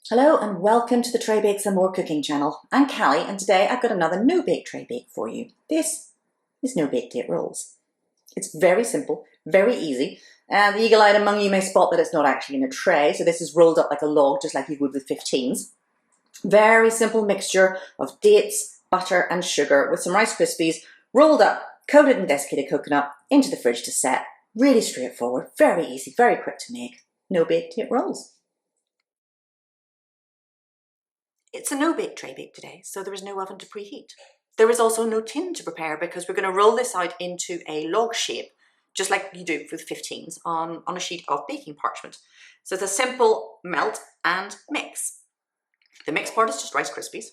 Hello and welcome to the Tray Bakes and More cooking channel. I'm Callie and today I've got another no-bake tray bake for you. This is no-bake date rolls. It's very simple, very easy, and the eagle-eyed among you may spot that it's not actually in a tray, so this is rolled up like a log just like you would with 15s. Very simple mixture of dates, butter and sugar with some Rice Krispies rolled up, coated in desiccated coconut, into the fridge to set. Really straightforward, very easy, very quick to make. No-bake date rolls. It's a no-bake tray bake today, so there is no oven to preheat. There is also no tin to prepare because we're going to roll this out into a log shape, just like you do with 15s on a sheet of baking parchment. So it's a simple melt and mix. The mix part is just Rice Krispies,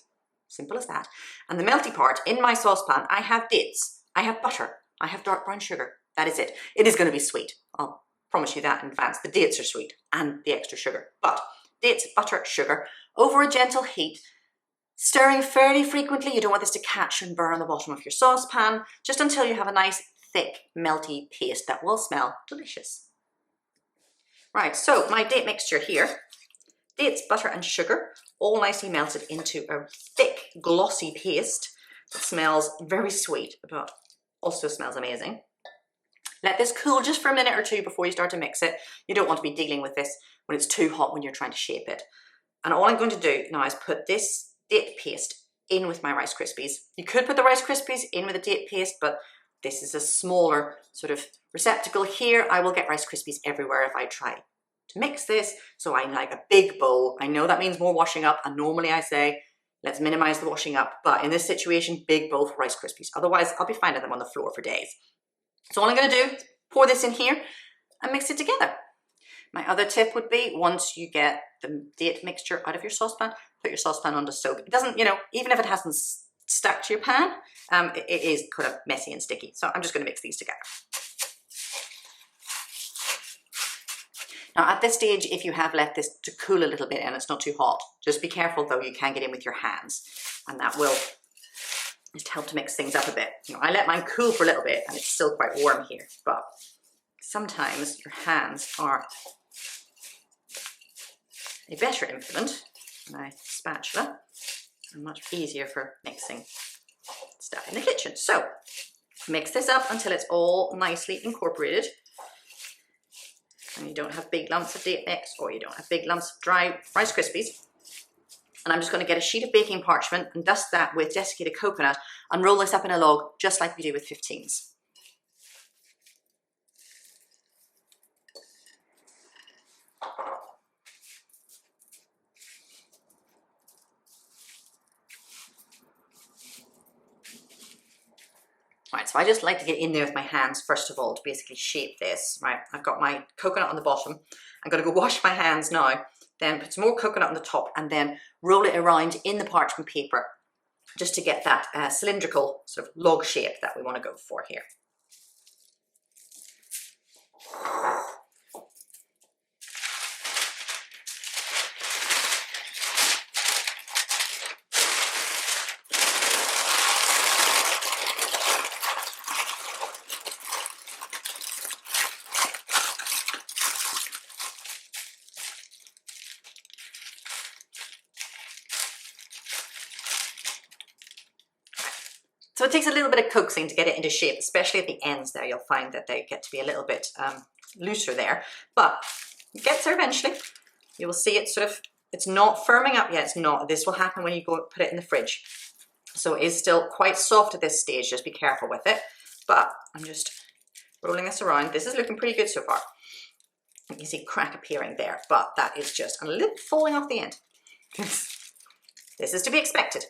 simple as that. And the melty part, in my saucepan, I have dates, I have butter, I have dark brown sugar. That is it. It is going to be sweet. I'll promise you that in advance. The dates are sweet and the extra sugar. But dates, butter, sugar, over a gentle heat, stirring fairly frequently. You don't want this to catch and burn on the bottom of your saucepan, just until you have a nice, thick, melty paste that will smell delicious. Right, so my date mixture here, dates, butter and sugar, all nicely melted into a thick, glossy paste that smells very sweet, but also smells amazing. Let this cool just for a minute or two before you start to mix it. You don't want to be dealing with this when it's too hot when you're trying to shape it. And all I'm going to do now is put this date paste in with my Rice Krispies. You could put the Rice Krispies in with the date paste, but this is a smaller sort of receptacle here. I will get Rice Krispies everywhere if I try to mix this. So I like a big bowl. I know that means more washing up, and normally I say, let's minimize the washing up. But in this situation, big bowl for Rice Krispies. Otherwise, I'll be finding them on the floor for days. So all I'm going to do is pour this in here and mix it together. My other tip would be, once you get the date mixture out of your saucepan, put your saucepan on to soak. It doesn't, even if it hasn't stuck to your pan, it is kind of messy and sticky. So I'm just going to mix these together. Now at this stage, if you have left this to cool a little bit and it's not too hot, just be careful though, you can get in with your hands, and that will just help to mix things up a bit. I let mine cool for a little bit and it's still quite warm here, but sometimes your hands are a better implement than a spatula and much easier for mixing stuff in the kitchen. So mix this up until it's all nicely incorporated and you don't have big lumps of date mix or you don't have big lumps of dry Rice Krispies. And I'm just going to get a sheet of baking parchment and dust that with desiccated coconut and roll this up in a log just like we do with 15s. Right, so I just like to get in there with my hands first of all to basically shape this. Right, I've got my coconut on the bottom. I'm going to go wash my hands now, then put some more coconut on the top and then roll it around in the parchment paper just to get that cylindrical sort of log shape that we want to go for here. So it takes a little bit of coaxing to get it into shape, especially at the ends there. You'll find that they get to be a little bit looser there, but it gets there eventually. You will see it sort of, it's not firming up yet, it's not. This will happen when you go put it in the fridge. So it is still quite soft at this stage, just be careful with it. But I'm just rolling this around. This is looking pretty good so far. You can see crack appearing there, but that is just a little falling off the end. This is to be expected.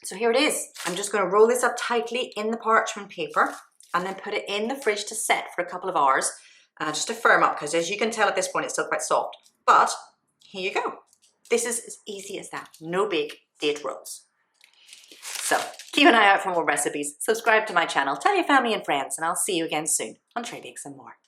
So here it is. I'm just going to roll this up tightly in the parchment paper and then put it in the fridge to set for a couple of hours just to firm up, because as you can tell at this point it's still quite soft. But here you go. This is as easy as that. No bake date rolls. So keep an eye out for more recipes. Subscribe to my channel, tell your family and friends, and I'll see you again soon on Tray Bakes and More.